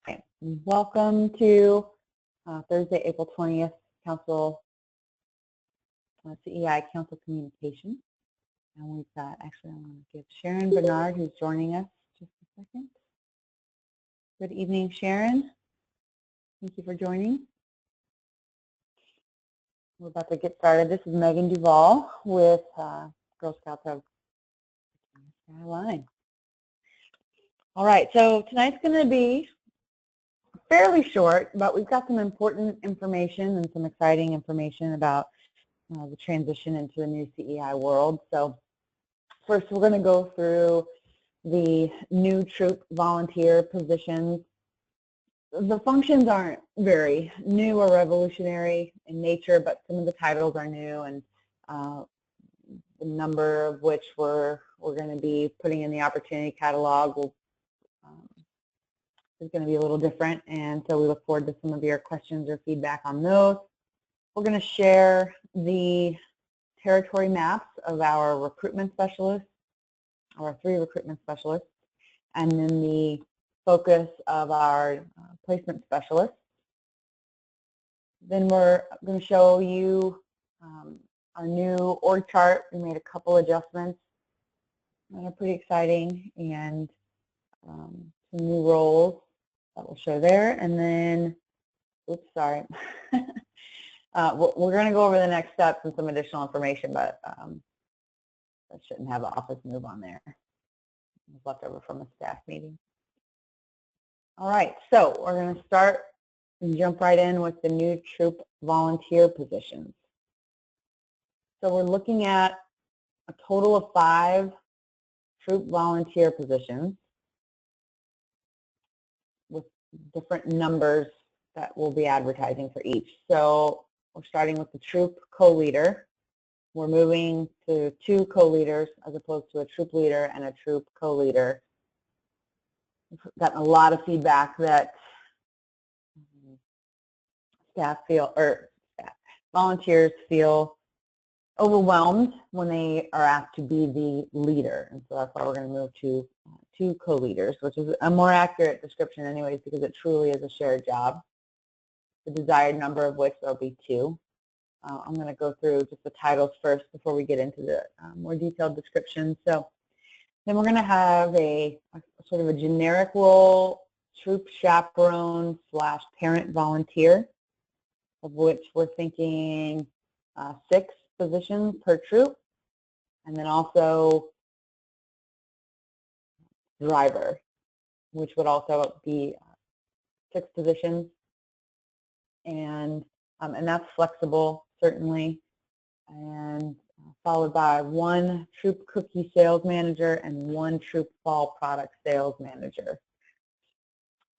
Okay. Welcome to Thursday, April 20th, Council CEI Council Communication. And we've got, actually, I want to give Sharon Bernard, who's joining us, just a second. Good evening, Sharon. Thank you for joining. We're about to get started. This is Megan Duvall with Girl Scouts of Skyline. All right, so tonight's going to be fairly short, but we've got some important information and some exciting information about the transition into the new CEI world. So first, we're going to go through the new troop volunteer positions. The functions aren't very new or revolutionary in nature, but some of the titles are new, and the number of which we're going to be putting in the opportunity catalog is going to be a little different, and so we look forward to some of your questions or feedback on those. We're going to share the territory maps of our recruitment specialists, our 3 recruitment specialists, and then the focus of our placement specialists. Then we're going to show you our new org chart. We made a couple adjustments that are pretty exciting, and some new roles that we'll show there. And then, oops, sorry. We're going to go over the next steps and some additional information, but I shouldn't have an office move on there. It was left over from a staff meeting. All right, so we're going to start and jump right in with the new troop volunteer positions. So we're looking at a total of 5 troop volunteer positions with different numbers that we'll be advertising for each. So we're starting with the troop co-leader. We're moving to 2 co-leaders as opposed to a troop leader and a troop co-leader. We've gotten a lot of feedback that volunteers feel overwhelmed when they are asked to be the leader, and so that's why we're going to move to 2 co-leaders, which is a more accurate description anyways, because it truly is a shared job, the desired number of which there'll be 2. I'm going to go through just the titles first before we get into the more detailed description. So then we're going to have a sort of a generic role, troop chaperone / parent volunteer, of which we're thinking 6 positions per troop, and then also driver, which would also be 6 positions, and that's flexible, certainly, and followed by 1 troop cookie sales manager and 1 troop fall product sales manager.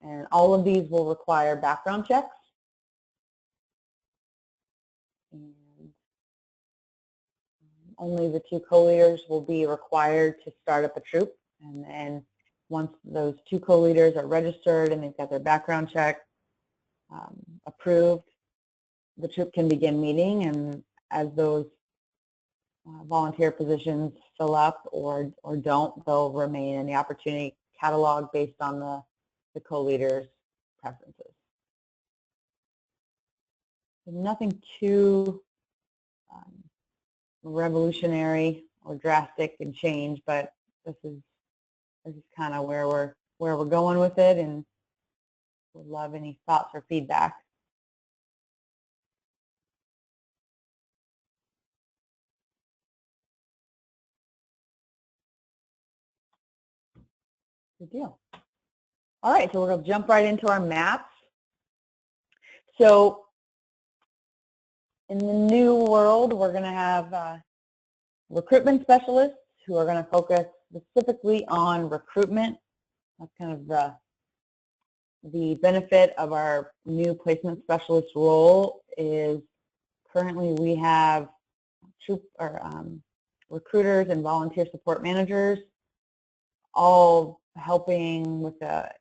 And all of these will require background checks. And only the 2 co-leaders will be required to start up a troop, and then once those 2 co-leaders are registered and they've got their background check approved, the troop can begin meeting, and as those volunteer positions fill up or don't, they'll remain in the opportunity catalog based on the co-leaders' preferences. Nothing too revolutionary or drastic in change, but this is kind of where we're going with it, and would love any thoughts or feedback. Good deal. All right, so we're going to jump right into our maps. So in the new world, we're going to have recruitment specialists who are going to focus specifically on recruitment. That's kind of the benefit of our new placement specialist role is currently we have recruiters and volunteer support managers all helping with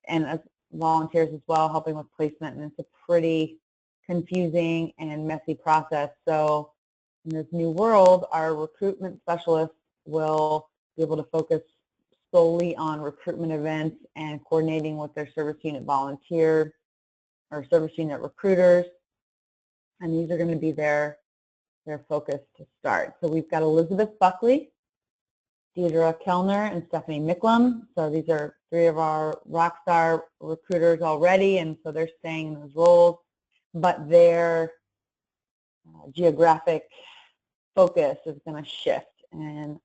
and as volunteers as well, helping with placement, and it's a pretty confusing and messy process. So in this new world, our recruitment specialists will be able to focus solely on recruitment events and coordinating with their service unit volunteer or service unit recruiters. And these are going to be their focus to start. So we've got Elizabeth Buckley, Deidre Kellner, and Stephanie Micklem. So these are 3 of our rock star recruiters already, and so they're staying in those roles, but their geographic focus is going to shift. And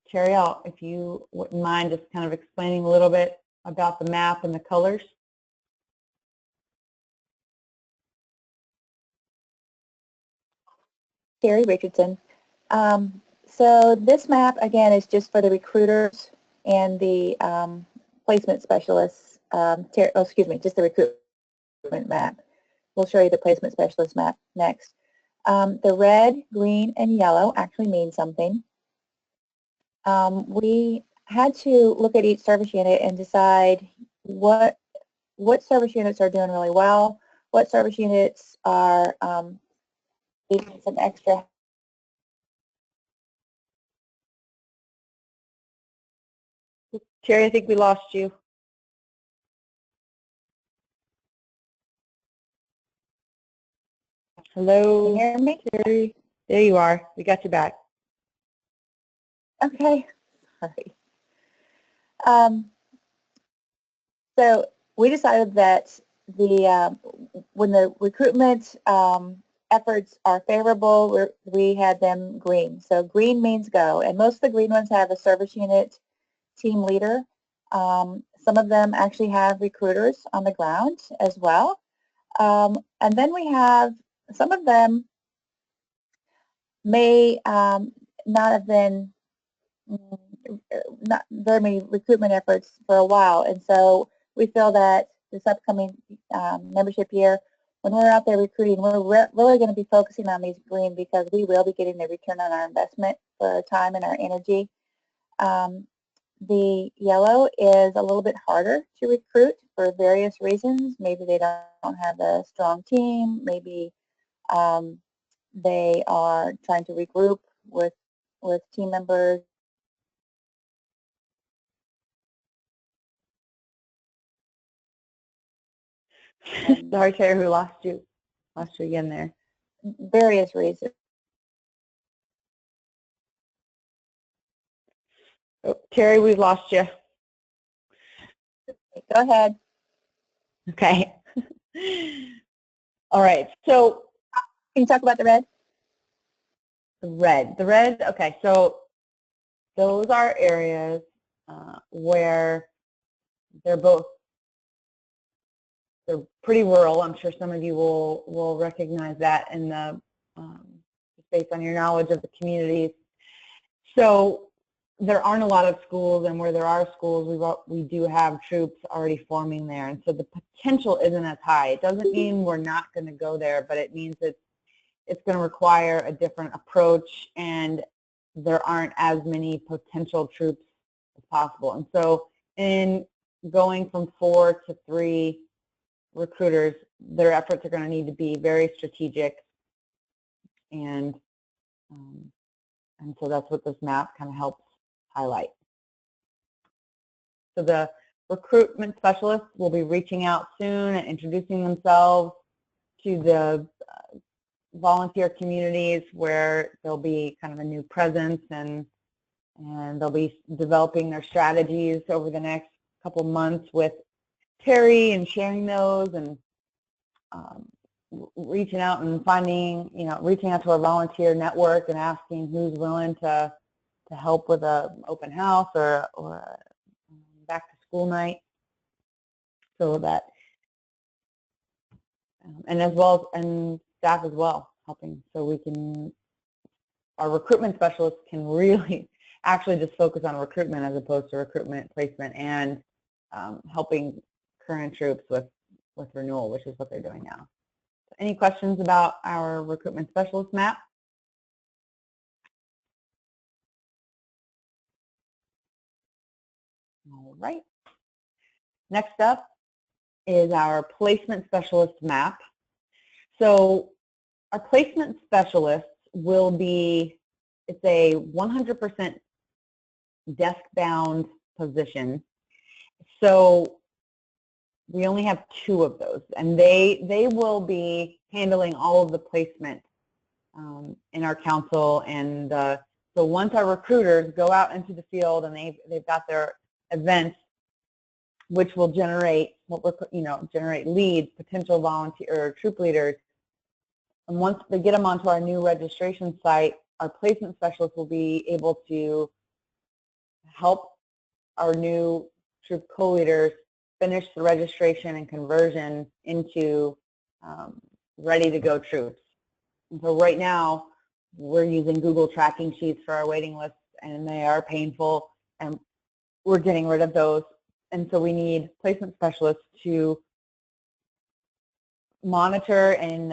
Terry, if you wouldn't mind just kind of explaining a little bit about the map and the colors. Terry Richardson. So this map, again, is just for the recruiters and the placement specialists. Just the recruitment map. We'll show you the placement specialist map next. The red, green, and yellow actually mean something. We had to look at each service unit and decide what service units are doing really well, what service units are needing some extra. Terry, I think we lost you. Hello, Can you hear me? Terry. There you are. We got you back. Okay. Sorry. So we decided that when the recruitment efforts are favorable, we had them green. So green means go, and most of the green ones have a service unit team leader. Some of them actually have recruiters on the ground as well. And then we have some of them may not have been not very many recruitment efforts for a while, and so we feel that this upcoming membership year, when we're out there recruiting, we're really going to be focusing on these green because we will be getting the return on our investment for our time and our energy. The yellow is a little bit harder to recruit for various reasons. Maybe they don't have a strong team. Maybe they are trying to regroup with team members. Sorry, Terry, we lost you. Lost you again there. Various reasons. Oh, Terry, we've lost you. Go ahead. Okay. All right. So can you talk about the red? The red. Okay. So those are areas where they're pretty rural. I'm sure some of you will recognize that in the based on your knowledge of the communities. So there aren't a lot of schools, and where there are schools, we do have troops already forming there, and so the potential isn't as high. It doesn't mean we're not going to go there, but it means it's going to require a different approach, and there aren't as many potential troops as possible. And so in going from 4 to 3 recruiters, their efforts are going to need to be very strategic, and so that's what this map kind of helps highlight. So the recruitment specialists will be reaching out soon and introducing themselves to the volunteer communities where there'll be kind of a new presence, and they'll be developing their strategies over the next couple months with Terry and sharing those, and reaching out and finding, reaching out to our volunteer network and asking who's willing to help with an open house or a back to school night, so that and as well and staff as well helping, so our recruitment specialists can really actually just focus on recruitment as opposed to recruitment, placement, and helping current troops with renewal, which is what they're doing now. So any questions about our recruitment specialist map? All right. Next up is our placement specialist map. So our placement specialists will be, it's a 100% desk-bound position. So we only have 2 of those, and they will be handling all of the placement in our council. And so once our recruiters go out into the field and they've got their events, which will generate generate leads, potential volunteer or troop leaders, and once they get them onto our new registration site, our placement specialists will be able to help our new troop co-leaders finish the registration and conversion into ready-to-go troops. And so right now, we're using Google tracking sheets for our waiting lists, and they are painful, and we're getting rid of those. And so we need placement specialists to monitor and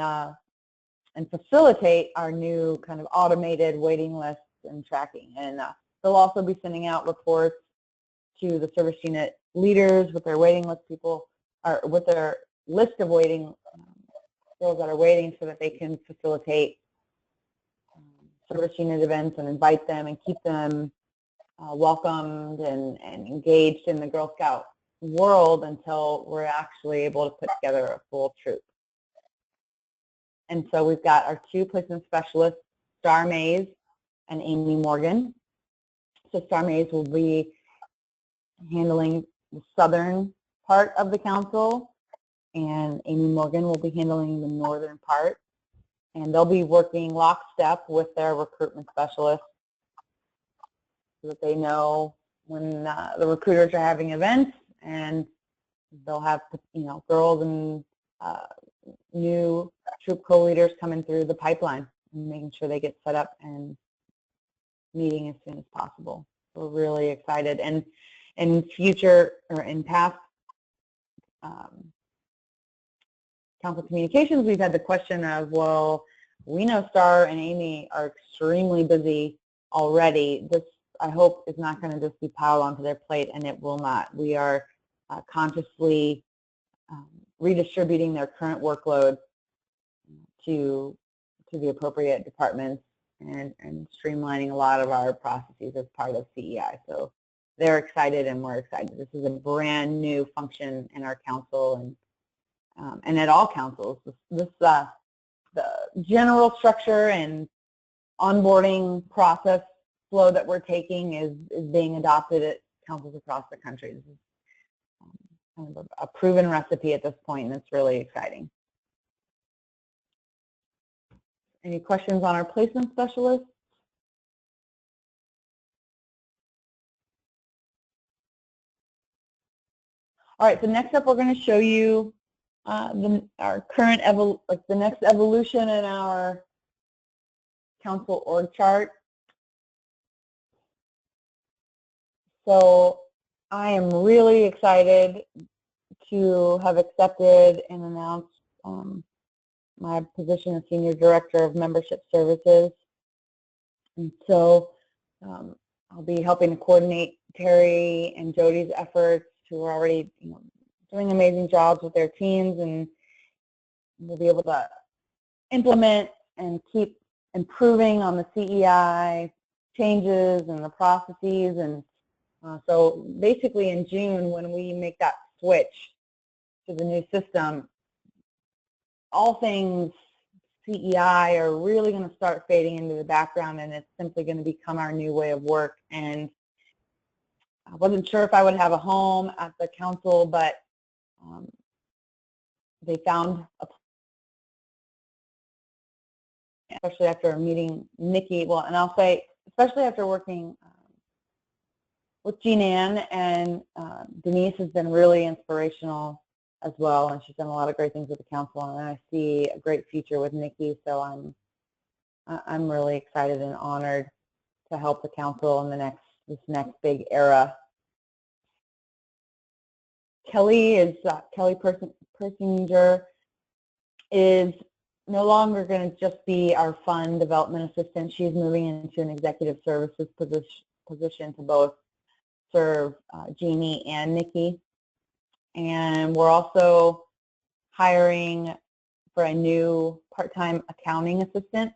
facilitate our new kind of automated waiting lists and tracking. And they'll also be sending out reports to the service unit leaders with their waiting list people, or with their list of waiting girls that are waiting, so that they can facilitate service unit events and invite them and keep them welcomed and engaged in the Girl Scout world until we're actually able to put together a full troop. And so we've got our 2 placement specialists, Star Mays and Amy Morgan. So Star Mays will be handling the southern part of the council, and Amy Morgan will be handling the northern part. And they'll be working lockstep with their recruitment specialists so that they know when the recruiters are having events, and they'll have, girls and new troop co-leaders coming through the pipeline and making sure they get set up and meeting as soon as possible. We're really excited. And in future or in past council communications, we've had the question of, well, we know Star and Amy are extremely busy already. This, I hope, is not going to just be piled onto their plate, and it will not. We are consciously redistributing their current workload to the appropriate departments and streamlining a lot of our processes as part of CEI. So they're excited and we're excited. This is a brand new function in our council and at all councils. The general structure and onboarding process flow that we're taking is being adopted at councils across the country. This is kind of a proven recipe at this point, and it's really exciting. Any questions on our placement specialists? All right, so next up we're going to show you our current the next evolution in our council org chart. So I am really excited to have accepted and announced my position as Senior Director of Membership Services. And so I'll be helping to coordinate Terry and Jody's efforts, who are already doing amazing jobs with their teams, and we'll be able to implement and keep improving on the CEI changes and the processes. And so basically in June, when we make that switch to the new system, all things CEI are really going to start fading into the background, and it's simply going to become our new way of work. And I wasn't sure if I would have a home at the council, but they found a, especially after meeting Nikki, well, and I'll say, especially after working with Jean Ann, and Denise has been really inspirational as well, and she's done a lot of great things with the council, and I see a great future with Nikki, so I'm really excited and honored to help the council in this next big era. Kelly Persinger is no longer going to just be our fund development assistant. She's moving into an executive services position to both serve Jeannie and Nikki. And we're also hiring for a new part-time accounting assistant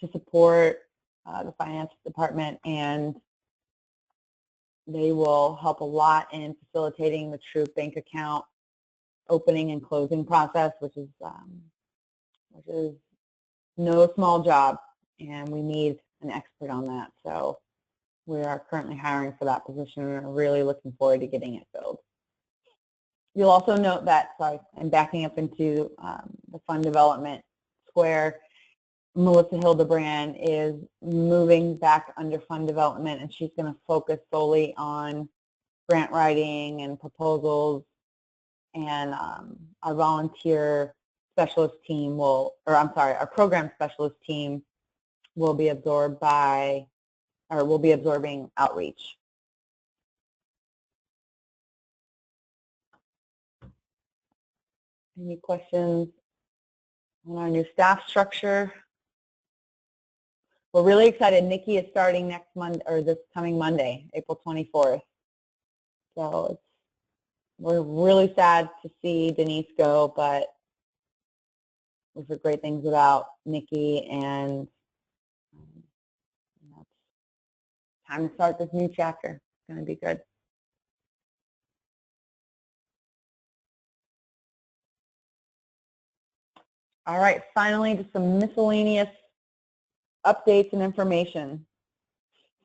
to support the finance department and They will help a lot in facilitating the troop bank account opening and closing process, which is no small job, and we need an expert on that. So we are currently hiring for that position and are really looking forward to getting it filled. You'll also note that, sorry, I'm backing up into the fund development square. Melissa Hildebrand is moving back under fund development, and she's going to focus solely on grant writing and proposals. And our volunteer specialist team will, or I'm sorry, our program specialist team will be absorbed by, or will be absorbing outreach. Any questions on our new staff structure? We're really excited. Nikki is starting next Monday, or this coming Monday, April 24th. So we're really sad to see Denise go, but we've heard great things about Nikki, and it's time to start this new chapter. It's going to be good. All right, finally, just some miscellaneous updates and information.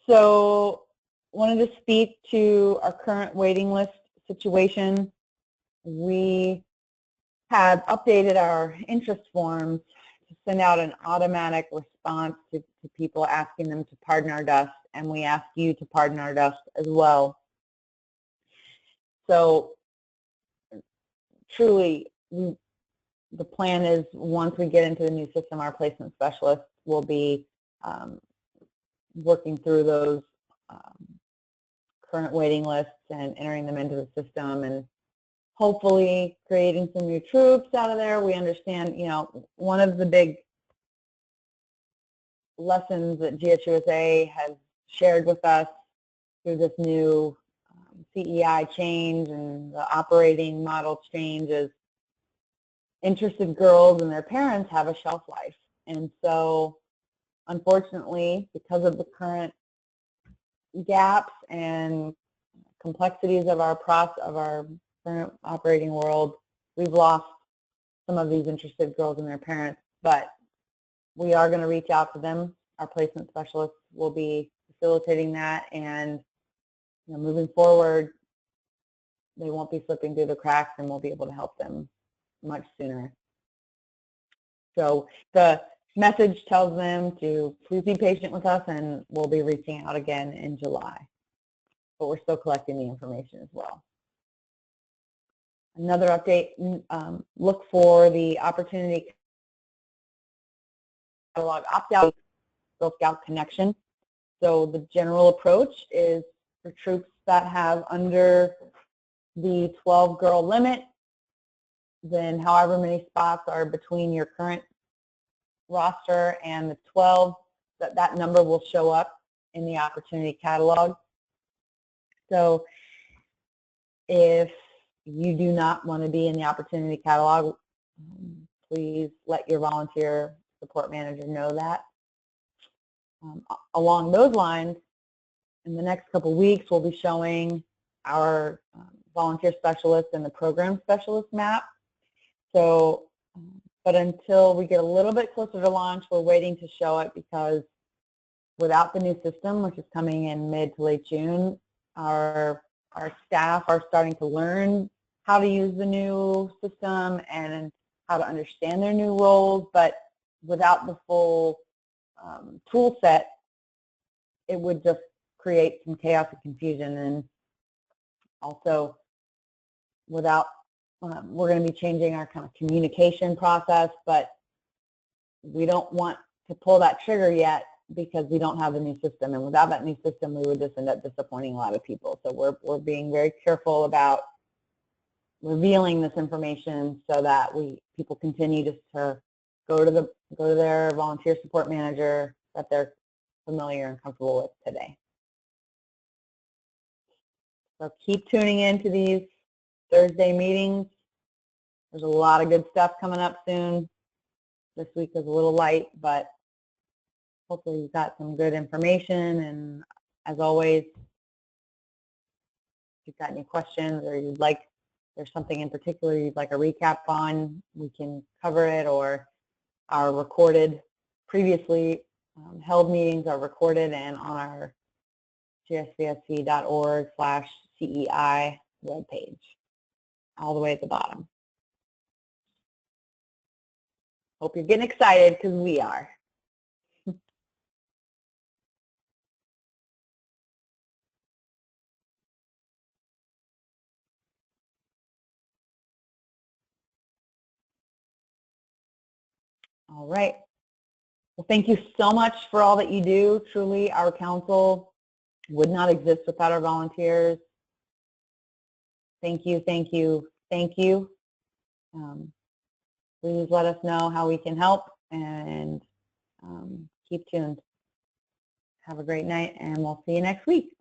So wanted to speak to our current waiting list situation. We have updated our interest forms to send out an automatic response to people asking them to pardon our dust, and we ask you to pardon our dust as well. So truly, the plan is once we get into the new system, our placement specialists will be working through those current waiting lists and entering them into the system, and hopefully creating some new troops out of there. We understand, you know, one of the big lessons that GSUSA has shared with us through this new CEI change and the operating model change is interested girls and their parents have a shelf life. And so, unfortunately, because of the current gaps and complexities of our current operating world, we've lost some of these interested girls and their parents, but we are going to reach out to them. Our placement specialists will be facilitating that, and you know, moving forward, they won't be slipping through the cracks, and we'll be able to help them much sooner. So the message tells them to please be patient with us, and we'll be reaching out again in July. But we're still collecting the information as well. Another update, look for the opportunity catalog opt-out Girl Scout connection. So the general approach is for troops that have under the 12 girl limit, then however many spots are between your current roster and the 12, that number will show up in the opportunity catalog. So if you do not want to be in the opportunity catalog, please let your volunteer support manager know that. Along those lines, in the next couple weeks, we'll be showing our volunteer specialist and the program specialist map. So, but until we get a little bit closer to launch, we're waiting to show it, because without the new system, which is coming in mid to late June, our staff are starting to learn how to use the new system and how to understand their new roles, but without the full tool set, it would just create some chaos and confusion. And also, without, we're going to be changing our kind of communication process, but we don't want to pull that trigger yet because we don't have a new system. And without that new system, we would just end up disappointing a lot of people. So we're being very careful about revealing this information so that people continue just to go to their volunteer support manager that they're familiar and comfortable with today. So keep tuning in to these Thursday meetings. There's a lot of good stuff coming up soon. This week is a little light, but hopefully you've got some good information. And as always, you've got any questions or there's something in particular you'd like a recap on, we can cover it, or our recorded, previously held meetings are recorded and on our gsvsc.org/CEI webpage, all the way at the bottom. Hope you're getting excited, because we are. All right. Well, thank you so much for all that you do. Truly, our council would not exist without our volunteers. Thank you, thank you, thank you. Please let us know how we can help, and keep tuned. Have a great night, and we'll see you next week.